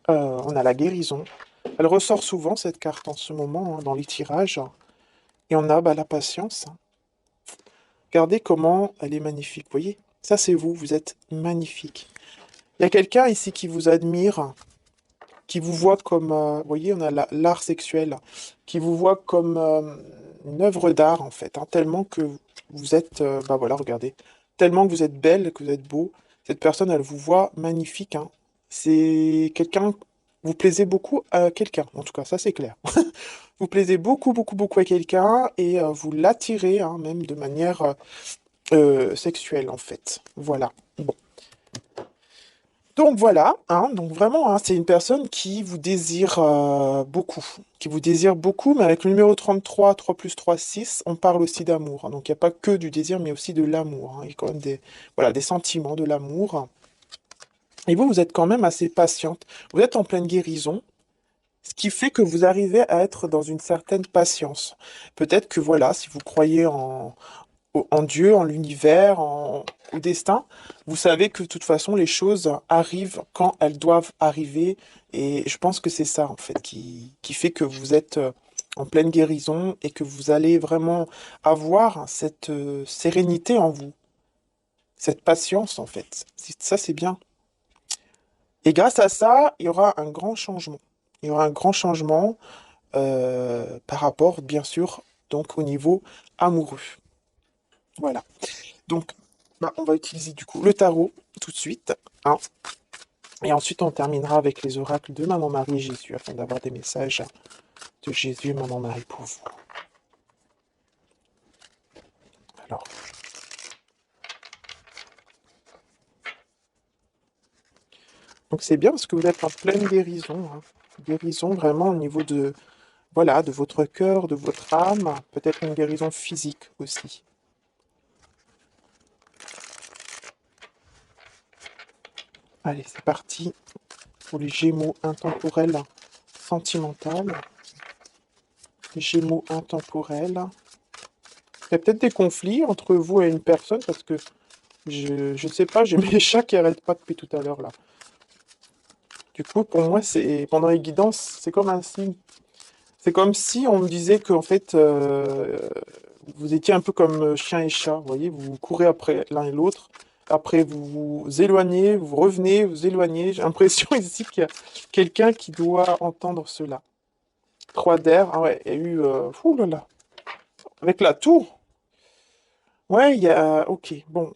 On a la guérison. Elle ressort souvent, cette carte, en ce moment, hein, dans les tirages. Et on a bah, la patience, hein. Regardez comment elle est magnifique, vous voyez? Ça, c'est vous, vous êtes magnifique. Il y a quelqu'un ici qui vous admire, qui vous voit comme, vous voyez, on a l'art sexuel, qui vous voit comme une œuvre d'art, en fait, hein, tellement que vous êtes, bah voilà, regardez, tellement que vous êtes belle, que vous êtes beau. Cette personne, elle vous voit magnifique, hein. C'est quelqu'un, vous plaisez beaucoup à quelqu'un, en tout cas, ça c'est clair. Vous plaisez beaucoup, beaucoup, beaucoup à quelqu'un et vous l'attirez, hein, même de manière sexuelle, en fait. Voilà. Bon. Donc voilà, hein, donc vraiment, hein, c'est une personne qui vous désire beaucoup, qui vous désire beaucoup, mais avec le numéro 33, 3 plus 3, 6, on parle aussi d'amour, hein. Donc il n'y a pas que du désir, mais aussi de l'amour, hein. Il y a quand même des, voilà, des sentiments, de l'amour. Et vous, vous êtes quand même assez patiente. Vous êtes en pleine guérison, ce qui fait que vous arrivez à être dans une certaine patience. Peut-être que voilà, si vous croyez en Dieu, en l'univers, au destin, vous savez que de toute façon, les choses arrivent quand elles doivent arriver. Et je pense que c'est ça, en fait, qui fait que vous êtes en pleine guérison et que vous allez vraiment avoir cette sérénité en vous, cette patience, en fait. Ça, c'est bien. Et grâce à ça, il y aura un grand changement. Il y aura un grand changement par rapport, bien sûr, donc au niveau amoureux. Voilà. Donc, bah, on va utiliser du coup le tarot tout de suite, hein. Et ensuite, on terminera avec les oracles de Maman Marie et Jésus afin d'avoir des messages de Jésus et Maman Marie pour vous. Alors, donc c'est bien parce que vous êtes en pleine guérison, hein. Guérison vraiment au niveau de, voilà, de votre cœur, de votre âme, peut-être une guérison physique aussi. Allez, c'est parti pour les Gémeaux intemporels sentimentales. Les Gémeaux intemporels. Il y a peut-être des conflits entre vous et une personne parce que je sais pas, j'ai mes chats qui arrêtent pas depuis tout à l'heure là. Du coup, pour moi, c'est pendant les guidances, c'est comme un signe. C'est comme si on me disait qu'en fait, vous étiez un peu comme chien et chat, vous voyez, vous courez après l'un et l'autre. Après, vous vous éloignez, vous revenez, vous éloignez. J'ai l'impression ici qu'il y a quelqu'un qui doit entendre cela. Trois d'air, ah ouais, il y a eu... ouh là là. Avec la tour, ouais, il y a... Ok, bon,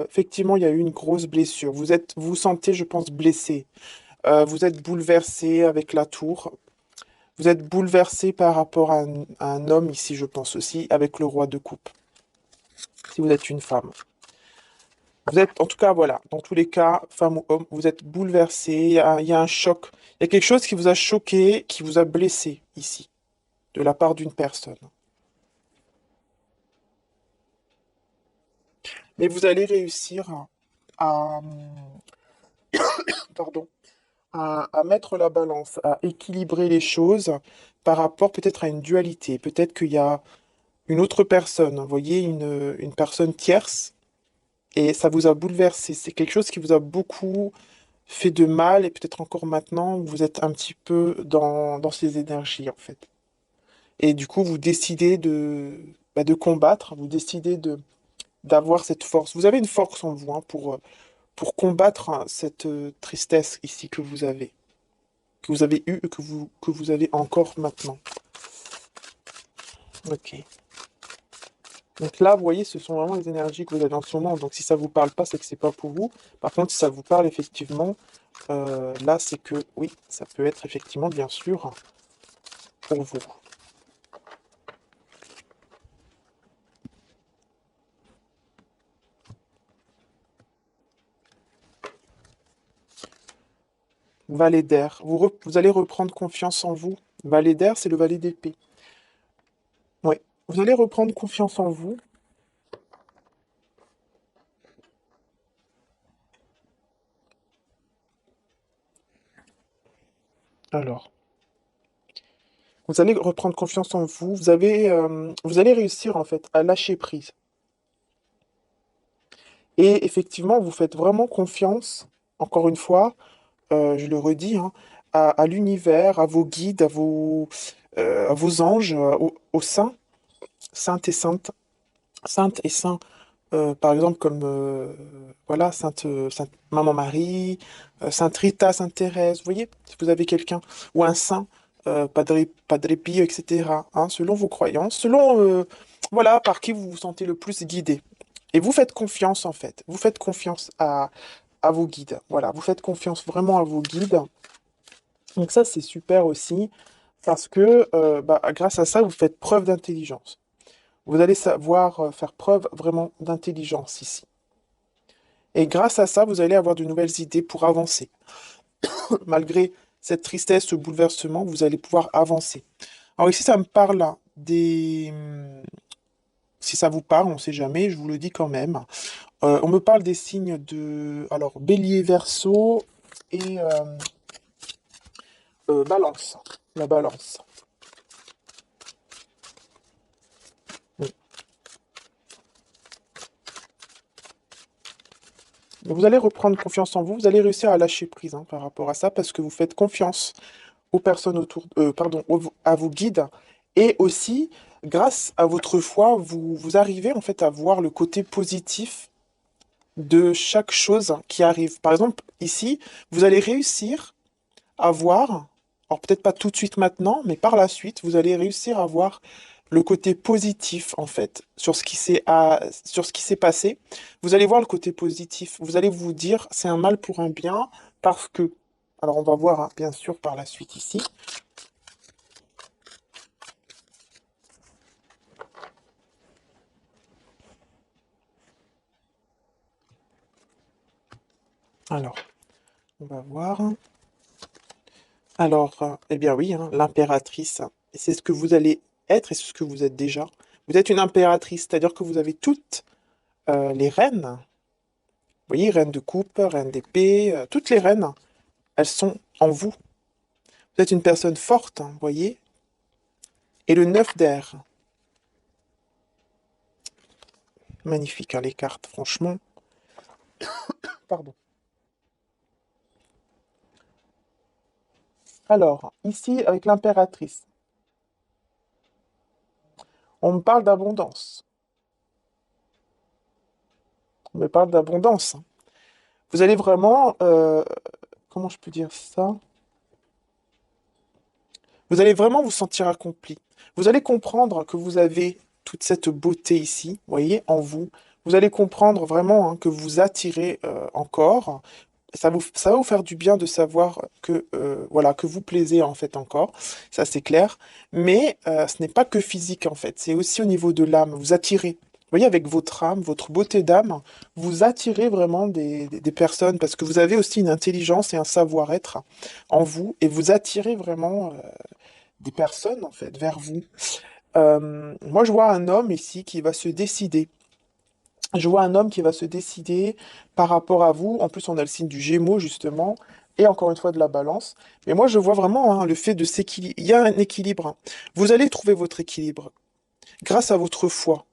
effectivement, il y a eu une grosse blessure. Vous vous sentez, je pense, blessé. Vous êtes bouleversé avec la tour. Vous êtes bouleversé par rapport à un homme ici, je pense aussi, avec le roi de coupe, si vous êtes une femme. Vous êtes, en tout cas, voilà, dans tous les cas, femme ou homme, vous êtes bouleversé, il y a un choc. Il y a quelque chose qui vous a choqué, qui vous a blessé ici, de la part d'une personne. Mais vous allez réussir à, pardon, à mettre la balance, à équilibrer les choses par rapport peut-être à une dualité. Peut-être qu'il y a une autre personne, vous voyez, une personne tierce, et ça vous a bouleversé. C'est quelque chose qui vous a beaucoup fait de mal, et peut-être encore maintenant, vous êtes un petit peu dans ces énergies, en fait. Et du coup, vous décidez de combattre, vous décidez d'avoir cette force. Vous avez une force en vous, hein, pour combattre hein, cette tristesse ici que vous avez eue et que vous avez encore maintenant. Ok. Donc là, vous voyez, ce sont vraiment les énergies que vous avez en ce moment. Donc si ça vous parle pas, c'est que c'est pas pour vous. Par contre, si ça vous parle effectivement, là, c'est que oui, ça peut être effectivement, bien sûr, pour vous. Valet d'air. Vous allez reprendre confiance en vous. Valet d'air, c'est le valet d'épée. Oui. Vous allez reprendre confiance en vous. Alors, vous allez reprendre confiance en vous. Vous allez réussir en fait à lâcher prise. Et effectivement, vous faites vraiment confiance, encore une fois, je le redis, hein, à l'univers, à vos guides, à vos anges, aux saints, saintes et saintes, saintes et saints, par exemple comme voilà, Sainte Maman Marie, Sainte Rita, Sainte Thérèse, vous voyez, si vous avez quelqu'un, ou un saint, Padre Pio, etc., hein, selon vos croyances, selon voilà, par qui vous vous sentez le plus guidé. Et vous faites confiance en fait, vous faites confiance à vos guides, voilà, vous faites confiance vraiment à vos guides. Donc ça, c'est super aussi, parce que bah, grâce à ça, vous faites preuve d'intelligence. Vous allez savoir faire preuve vraiment d'intelligence ici. Et grâce à ça, vous allez avoir de nouvelles idées pour avancer. Malgré cette tristesse, ce bouleversement, vous allez pouvoir avancer. Alors ici, ça me parle des... Si ça vous parle, on ne sait jamais, je vous le dis quand même. On me parle des signes de... Alors, Bélier, Verseau et Balance. La Balance. Oui. Vous allez reprendre confiance en vous, vous allez réussir à lâcher prise hein, par rapport à ça parce que vous faites confiance aux personnes autour, pardon, à vos guides. Et aussi, grâce à votre foi, vous arrivez en fait à voir le côté positif de chaque chose qui arrive. Par exemple, ici, vous allez réussir à voir, alors peut-être pas tout de suite maintenant, mais par la suite, vous allez réussir à voir le côté positif en fait sur ce qui s'est passé. Vous allez voir le côté positif. Vous allez vous dire c'est un mal pour un bien parce que. Alors on va voir hein, bien sûr par la suite ici. Alors, on va voir. Alors, eh bien oui, hein, l'impératrice, et c'est ce que vous allez être et c'est ce que vous êtes déjà. Vous êtes une impératrice, c'est-à-dire que vous avez toutes les reines. Vous voyez, reine de coupe, reine d'épée, toutes les reines, elles sont en vous. Vous êtes une personne forte, hein, vous voyez. Et le 9 d'air. Magnifique, hein, les cartes, franchement. Pardon. Alors, ici, avec l'impératrice, on me parle d'abondance. On me parle d'abondance. Vous allez vraiment, comment je peux dire ça? Vous allez vraiment vous sentir accompli. Vous allez comprendre que vous avez toute cette beauté ici, vous voyez, en vous. Vous allez comprendre vraiment hein, que vous attirez encore. Ça va vous faire du bien de savoir que, voilà, que vous plaisez en fait encore. Ça, c'est clair. Mais ce n'est pas que physique en fait. C'est aussi au niveau de l'âme. Vous attirez. Vous voyez, avec votre âme, votre beauté d'âme, vous attirez vraiment des personnes parce que vous avez aussi une intelligence et un savoir-être en vous et vous attirez vraiment des personnes en fait vers vous. Moi, je vois un homme ici qui va se décider. Je vois un homme qui va se décider par rapport à vous. En plus, on a le signe du Gémeaux justement et encore une fois de la Balance. Mais moi, je vois vraiment hein, le fait de s'équilibrer. Il y a un équilibre. Hein. Vous allez trouver votre équilibre grâce à votre foi.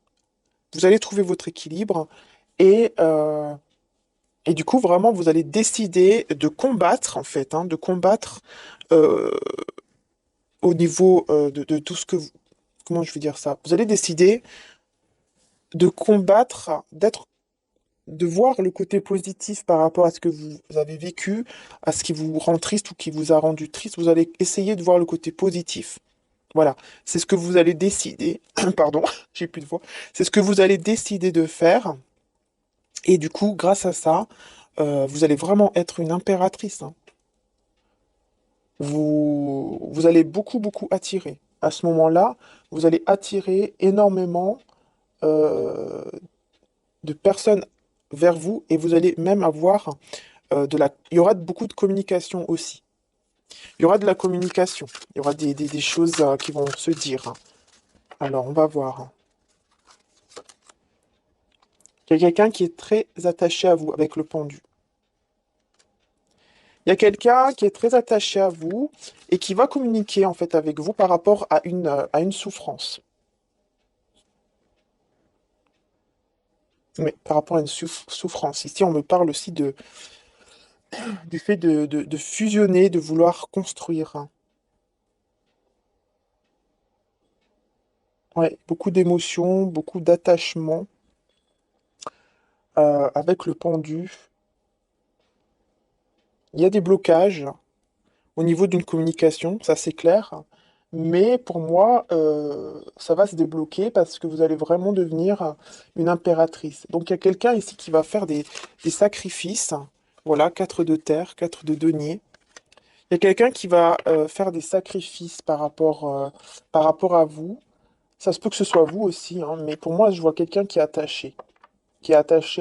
Vous allez trouver votre équilibre et et du coup, vraiment, vous allez décider de combattre, en fait, hein, de combattre euh, au niveau de tout ce que vous... Comment je vais dire ça? Vous allez décider de combattre, de voir le côté positif par rapport à ce que vous avez vécu, à ce qui vous rend triste ou qui vous a rendu triste. Vous allez essayer de voir le côté positif. Voilà, c'est ce que vous allez décider. Pardon, j'ai plus de voix. C'est ce que vous allez décider de faire. Et du coup, grâce à ça, vous allez vraiment être une impératrice. Hein. Vous allez beaucoup, beaucoup attirer. À ce moment-là, vous allez attirer énormément euh, de personnes vers vous et vous allez même avoir Il y aura beaucoup de communication aussi. Il y aura de la communication. Il y aura des choses qui vont se dire. Hein. Alors, on va voir. Hein. Il y a quelqu'un qui est très attaché à vous avec le pendu. Il y a quelqu'un qui est très attaché à vous et qui va communiquer en fait avec vous par rapport à une souffrance. Oui, par rapport à une souffrance. Ici, on me parle aussi de du fait de fusionner, de vouloir construire, hein. Ouais, beaucoup d'émotions, beaucoup d'attachement avec le pendu. Il y a des blocages au niveau d'une communication, ça c'est clair. Mais pour moi, ça va se débloquer parce que vous allez vraiment devenir une impératrice. Donc il y a quelqu'un ici qui va faire des sacrifices. Voilà, 4 de terre, 4 de denier. Il y a quelqu'un qui va faire des sacrifices par rapport à vous. Ça se peut que ce soit vous aussi, hein, mais pour moi, je vois quelqu'un qui est attaché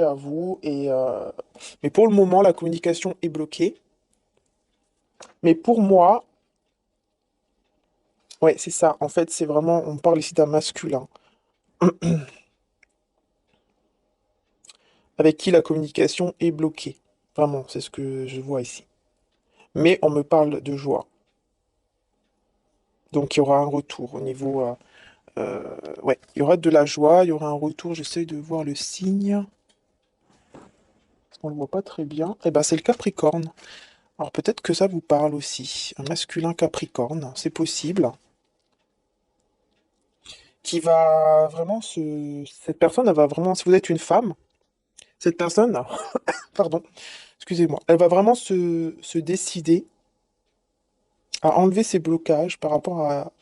à vous. Mais pour le moment, la communication est bloquée. Mais pour moi, ouais, c'est ça. En fait, c'est vraiment, on parle ici d'un masculin avec qui la communication est bloquée. Vraiment, c'est ce que je vois ici. Mais on me parle de joie. Donc il y aura un retour au niveau. Ouais, il y aura de la joie, il y aura un retour. J'essaie de voir le signe. Parce qu'on le voit pas très bien. Eh ben, c'est le Capricorne. Alors peut-être que ça vous parle aussi. Un masculin Capricorne, c'est possible. Qui va vraiment se. Cette personne, elle va vraiment. Si vous êtes une femme, cette personne, pardon, excusez-moi, elle va vraiment se décider à enlever ses blocages par rapport à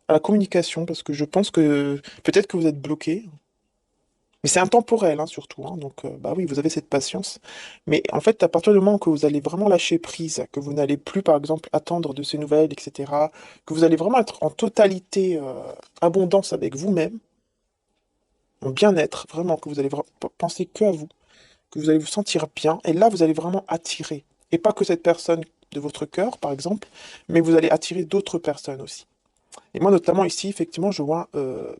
la communication, parce que je pense que peut-être que vous êtes bloqué. Mais c'est intemporel, hein, surtout, hein, donc, bah oui, vous avez cette patience. Mais en fait, à partir du moment que vous allez vraiment lâcher prise, que vous n'allez plus, par exemple, attendre de ces nouvelles, etc., que vous allez vraiment être en totalité abondance avec vous-même, en bien-être, vraiment, que vous allez penser que à vous, que vous allez vous sentir bien, et là, vous allez vraiment attirer. Et pas que cette personne de votre cœur, par exemple, mais vous allez attirer d'autres personnes aussi. Et moi, notamment ici, effectivement, je vois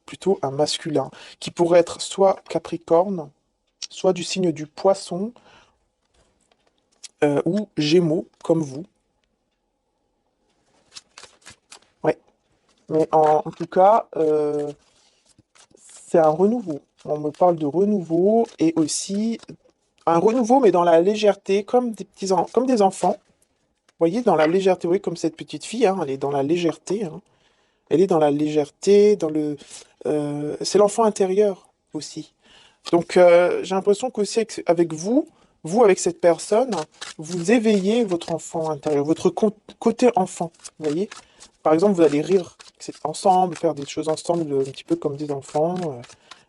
plutôt un masculin, qui pourrait être soit Capricorne, soit du signe du Poisson, ou Gémeaux, comme vous. Ouais. Mais en tout cas, c'est un renouveau. On me parle de renouveau et aussi un renouveau, mais dans la légèreté, comme des comme des enfants. Vous voyez, dans la légèreté, oui, comme cette petite fille, hein, elle est dans la légèreté, hein. Elle est dans la légèreté, dans le. C'est l'enfant intérieur aussi. Donc, j'ai l'impression qu'aussi avec vous, vous avec cette personne, vous éveillez votre enfant intérieur, votre côté enfant. Vous voyez? Par exemple, vous allez rire ensemble, faire des choses ensemble, un petit peu comme des enfants.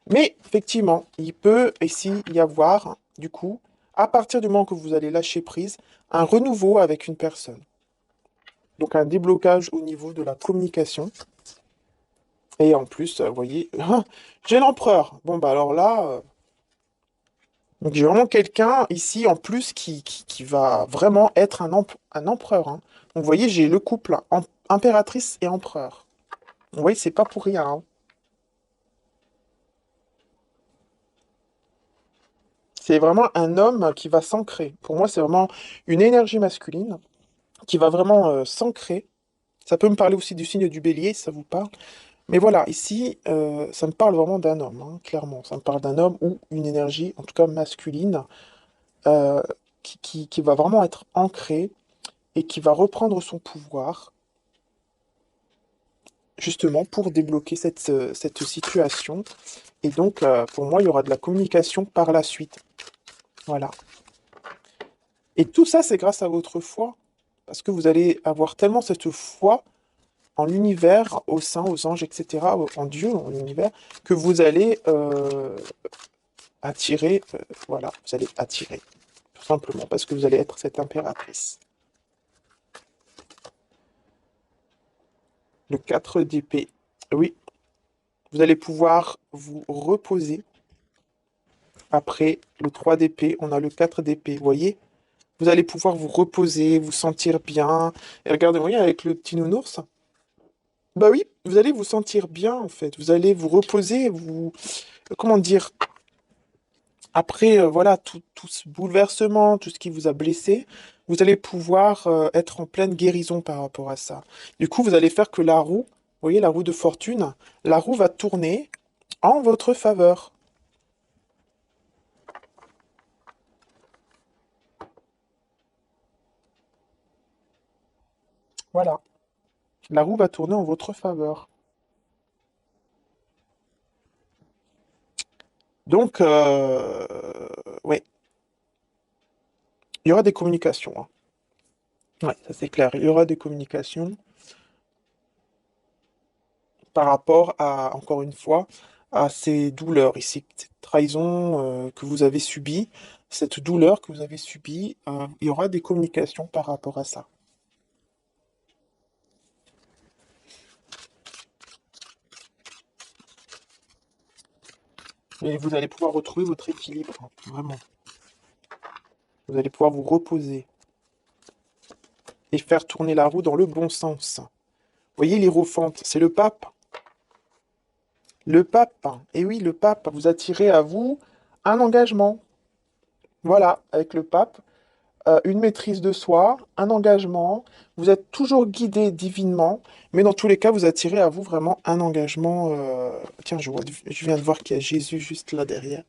Mais effectivement, il peut ici y avoir, du coup, à partir du moment que vous allez lâcher prise, un renouveau avec une personne. Donc un déblocage au niveau de la communication. Et en plus, vous voyez, j'ai l'empereur. Bon, bah alors là, donc j'ai vraiment quelqu'un ici en plus qui va vraiment être un empereur, hein. Donc vous voyez, j'ai le couple, impératrice et empereur. Vous voyez, c'est pas pour rien, hein. C'est vraiment un homme qui va s'ancrer. Pour moi, c'est vraiment une énergie masculine qui va vraiment s'ancrer. Ça peut me parler aussi du signe du bélier, si ça vous parle. Mais voilà, ici, ça me parle vraiment d'un homme, hein, clairement. Ça me parle d'un homme ou une énergie, en tout cas masculine, euh, qui va vraiment être ancrée et qui va reprendre son pouvoir, justement, pour débloquer cette situation. Et donc, pour moi, il y aura de la communication par la suite. Voilà. Et tout ça, c'est grâce à votre foi. Parce que vous allez avoir tellement cette foi en l'univers, au sein, aux anges, etc., en Dieu, en l'univers, que vous allez attirer, voilà, vous allez attirer, tout simplement, parce que vous allez être cette impératrice. Le 4 d'épée, oui, vous allez pouvoir vous reposer. Après le 3 d'épée, on a le 4 d'épée, vous voyez? Vous allez pouvoir vous reposer, vous sentir bien. Et regardez, vous voyez, avec le petit nounours, bah oui, vous allez vous sentir bien, en fait. Vous allez vous reposer, vous... Comment dire? Après, voilà, tout ce bouleversement, tout ce qui vous a blessé, vous allez pouvoir être en pleine guérison par rapport à ça. Du coup, vous allez faire que la roue, vous voyez, la roue de fortune, la roue va tourner en votre faveur. Voilà. La roue va tourner en votre faveur. Donc, ouais, il y aura des communications, hein. Ouais, ça c'est clair. Il y aura des communications par rapport à, encore une fois, à ces douleurs ici, cette trahison que vous avez subie, cette douleur que vous avez subie, il y aura des communications par rapport à ça. Et vous allez pouvoir retrouver votre équilibre, hein, vraiment. Vous allez pouvoir vous reposer et faire tourner la roue dans le bon sens. Vous voyez l'hiérophante, c'est le pape. Le pape, et oui, le pape, vous attirez à vous un engagement. Voilà, avec le pape, une maîtrise de soi, un engagement. Vous êtes toujours guidé divinement, mais dans tous les cas, vous attirez à vous vraiment un engagement. Tiens, je viens de voir qu'il y a Jésus juste là derrière.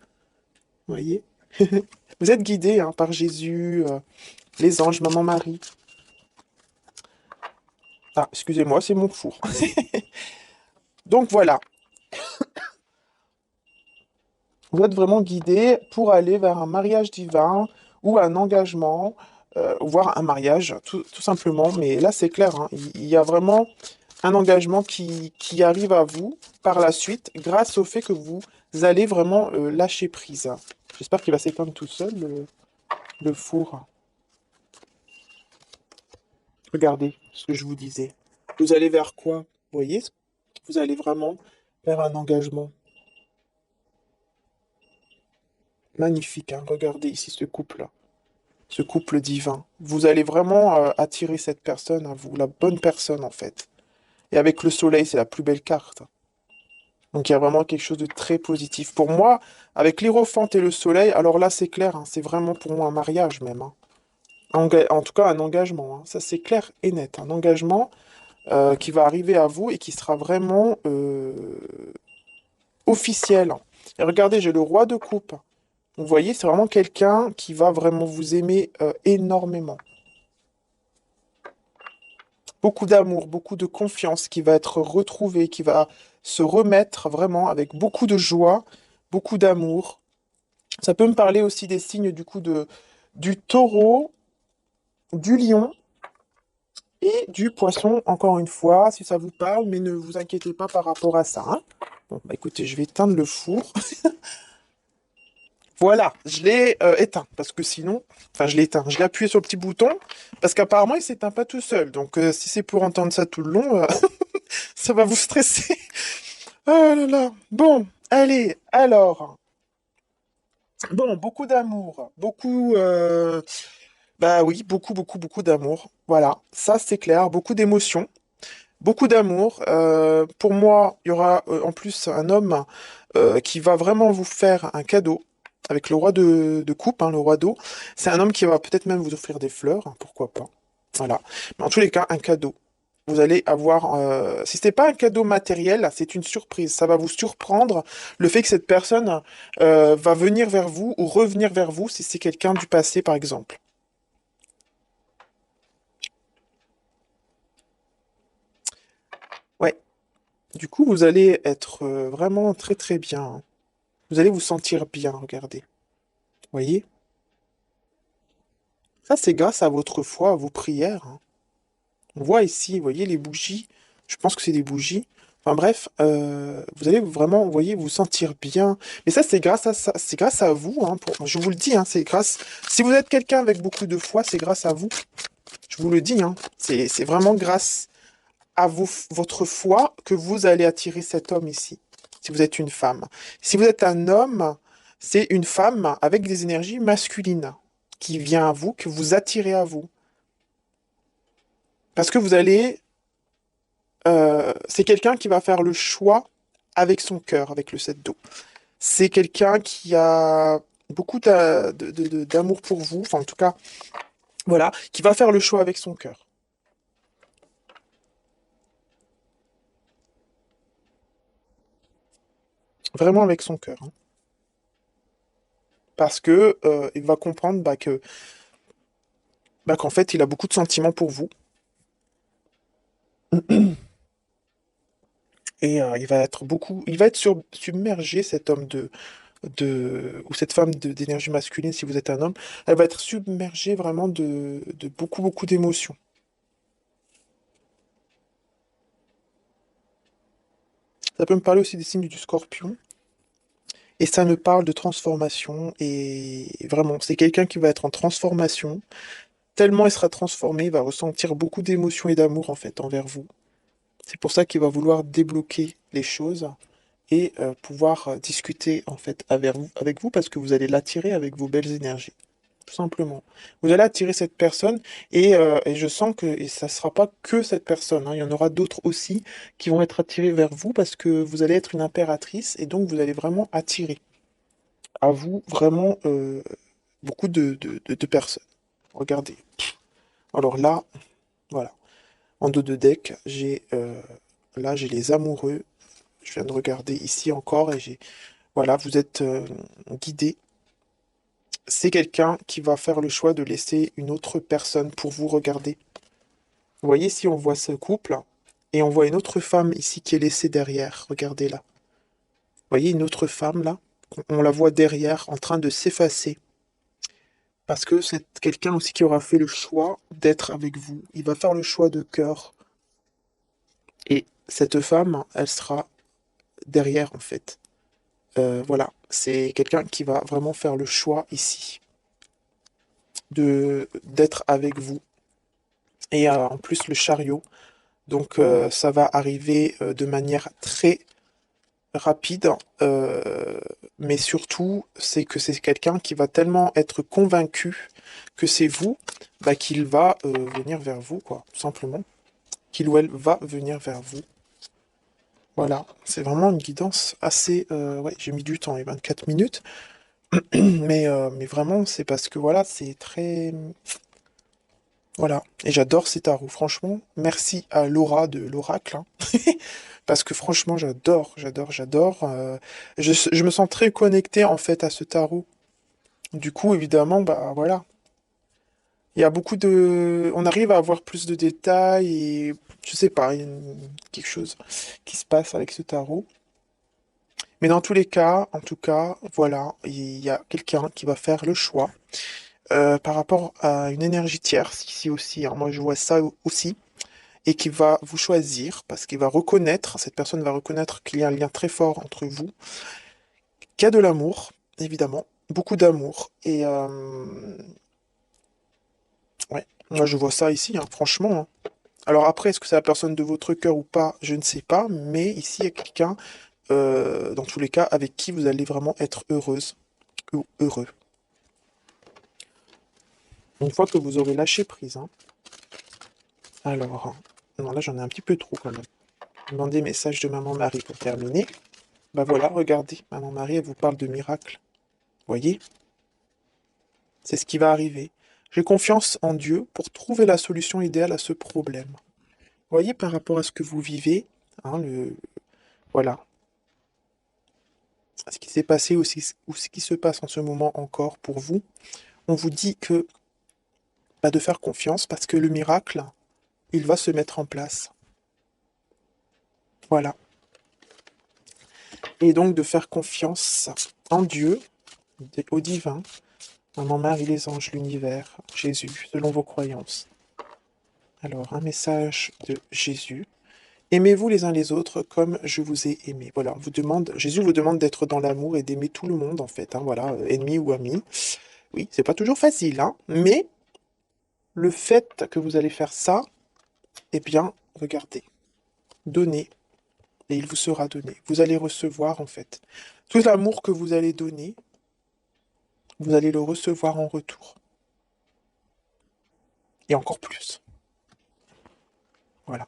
Vous voyez? Vous êtes guidé hein, par Jésus, les anges, Maman Marie. Ah, excusez-moi, c'est mon four. Donc voilà, vous êtes vraiment guidé pour aller vers un mariage divin ou un engagement, voire un mariage, tout simplement. Mais là, c'est clair, hein, il y a vraiment un engagement qui arrive à vous par la suite grâce au fait que vous allez vraiment lâcher prise. J'espère qu'il va s'éteindre tout seul, le four. Regardez ce que je vous disais. Vous allez vers quoi? Vous voyez? Vous allez vraiment vers un engagement magnifique, hein. Regardez ici ce couple divin. Vous allez vraiment attirer cette personne à vous, la bonne personne en fait. Et avec le soleil, c'est la plus belle carte. Donc il y a vraiment quelque chose de très positif. Pour moi, avec l'Hiérophante et le soleil, alors là c'est clair, hein, c'est vraiment pour moi un mariage même, hein. En tout cas un engagement, hein. Ça c'est clair et net. Un engagement qui va arriver à vous et qui sera vraiment officiel. Et regardez, j'ai le roi de coupe. Vous voyez, c'est vraiment quelqu'un qui va vraiment vous aimer énormément. Beaucoup d'amour, beaucoup de confiance qui va être retrouvé, qui va se remettre vraiment avec beaucoup de joie, beaucoup d'amour. Ça peut me parler aussi des signes du coup du taureau, du lion et du poisson, encore une fois, si ça vous parle, mais ne vous inquiétez pas par rapport à ça, hein. Bon, bah écoutez, je vais éteindre le four. Voilà, je l'ai éteint, parce que sinon, enfin je l'ai éteint, je l'ai appuyé sur le petit bouton, parce qu'apparemment il s'éteint pas tout seul, donc si c'est pour entendre ça tout le long, ça va vous stresser. Ah là là. Bon, allez, alors. Bon, beaucoup d'amour. Beaucoup. Bah oui, beaucoup, beaucoup, beaucoup d'amour. Voilà, ça c'est clair. Beaucoup d'émotions. Beaucoup d'amour. Pour moi, il y aura en plus un homme qui va vraiment vous faire un cadeau. Avec le roi de coupe, hein, le roi d'eau. C'est un homme qui va peut-être même vous offrir des fleurs, hein, pourquoi pas. Voilà. Mais en tous les cas, un cadeau. Vous allez avoir, si ce n'est pas un cadeau matériel, c'est une surprise. Ça va vous surprendre le fait que cette personne va venir vers vous ou revenir vers vous si c'est quelqu'un du passé, par exemple. Ouais. Du coup, vous allez être vraiment très très bien, hein. Vous allez vous sentir bien, regardez. Vous voyez? Ça, c'est grâce à votre foi, à vos prières, hein. On voit ici, vous voyez les bougies. Je pense que c'est des bougies. Enfin bref, vous allez vraiment, vous voyez, vous sentir bien. Mais ça, c'est grâce à ça, c'est grâce à vous, hein, je vous le dis, hein, c'est grâce. Si vous êtes quelqu'un avec beaucoup de foi, c'est grâce à vous. Je vous le dis, hein. C'est vraiment grâce à vous, votre foi que vous allez attirer cet homme ici. Si vous êtes une femme. Si vous êtes un homme, c'est une femme avec des énergies masculines qui vient à vous, que vous attirez à vous. Parce que vous allez c'est quelqu'un qui va faire le choix avec son cœur, avec le 7 d'eau. C'est quelqu'un qui a beaucoup d'amour pour vous, enfin en tout cas, voilà, qui va faire le choix avec son cœur, vraiment avec son cœur, hein. Parce que il va comprendre bah, qu'en fait il a beaucoup de sentiments pour vous Et il va être submergé, cet homme ou cette femme d'énergie masculine, si vous êtes un homme, elle va être submergée vraiment de beaucoup, beaucoup d'émotions. Ça peut me parler aussi des signes du scorpion. Et ça me parle de transformation. Et vraiment, c'est quelqu'un qui va être en transformation. Tellement il sera transformé, il va ressentir beaucoup d'émotions et d'amour en fait envers vous. C'est pour ça qu'il va vouloir débloquer les choses et pouvoir discuter en fait avec vous parce que vous allez l'attirer avec vos belles énergies. Tout simplement. Vous allez attirer cette personne et je sens que et ça ne sera pas que cette personne, hein. Il y en aura d'autres aussi qui vont être attirés vers vous parce que vous allez être une impératrice et donc vous allez vraiment attirer à vous vraiment beaucoup de personnes. Regardez. Alors là, voilà. En dos de deck, j'ai les amoureux. Je viens de regarder ici encore et voilà, vous êtes guidé. C'est quelqu'un qui va faire le choix de laisser une autre personne pour vous regarder. Vous voyez, si on voit ce couple et on voit une autre femme ici qui est laissée derrière, regardez là. Vous voyez une autre femme là? On la voit derrière en train de s'effacer. Parce que c'est quelqu'un aussi qui aura fait le choix d'être avec vous. Il va faire le choix de cœur. Et cette femme, elle sera derrière en fait. Voilà, c'est quelqu'un qui va vraiment faire le choix ici de d'être avec vous. Et en plus le chariot. Donc ça va arriver de manière très rapide, mais surtout c'est que c'est quelqu'un qui va tellement être convaincu que c'est vous, bah, qu'il va venir vers vous, quoi, tout simplement. Qu'il ou elle va venir vers vous. Voilà, c'est vraiment une guidance assez... ouais, j'ai mis du temps, les 24 minutes, mais vraiment c'est parce que voilà, c'est très... Voilà, et j'adore ces tarots, franchement. Merci à Laura de l'Oracle, hein. Parce que franchement, j'adore. Je me sens très connecté en fait à ce tarot. Du coup, évidemment, bah voilà. Il y a beaucoup de... On arrive à avoir plus de détails et je sais pas, il y a quelque chose qui se passe avec ce tarot. Mais dans tous les cas, en tout cas, voilà, il y a quelqu'un qui va faire le choix par rapport à une énergie tierce ici aussi, hein. Moi, je vois ça aussi. Et qui va vous choisir parce qu'il va reconnaître, cette personne va reconnaître qu'il y a un lien très fort entre vous, qu'il y a de l'amour, évidemment, beaucoup d'amour. Et ouais, moi je vois ça ici, hein, franchement, hein. Alors après, est-ce que c'est la personne de votre cœur ou pas, je ne sais pas, mais ici il y a quelqu'un, dans tous les cas, avec qui vous allez vraiment être heureuse ou heureux. Une fois que vous aurez lâché prise, hein. Alors, non, là j'en ai un petit peu trop quand même. Demandez message de Maman Marie pour terminer. Bah voilà, regardez, Maman Marie, elle vous parle de miracle. Voyez, c'est ce qui va arriver. J'ai confiance en Dieu pour trouver la solution idéale à ce problème. Voyez, par rapport à ce que vous vivez, hein, voilà, ce qui s'est passé aussi, ou ce qui se passe en ce moment encore pour vous, on vous dit que bah, de faire confiance parce que le miracle, il va se mettre en place. Voilà. Et donc de faire confiance en Dieu, au divin, Maman Marie, les anges, l'univers, Jésus, selon vos croyances. Alors, un message de Jésus. Aimez-vous les uns les autres comme je vous ai aimé. Voilà, Jésus vous demande d'être dans l'amour et d'aimer tout le monde, en fait, hein, voilà, ennemi ou ami. Oui, c'est pas toujours facile, hein, mais le fait que vous allez faire ça, eh bien, regardez, donnez, et il vous sera donné. Vous allez recevoir, en fait. Tout l'amour que vous allez donner, vous allez le recevoir en retour. Et encore plus. Voilà.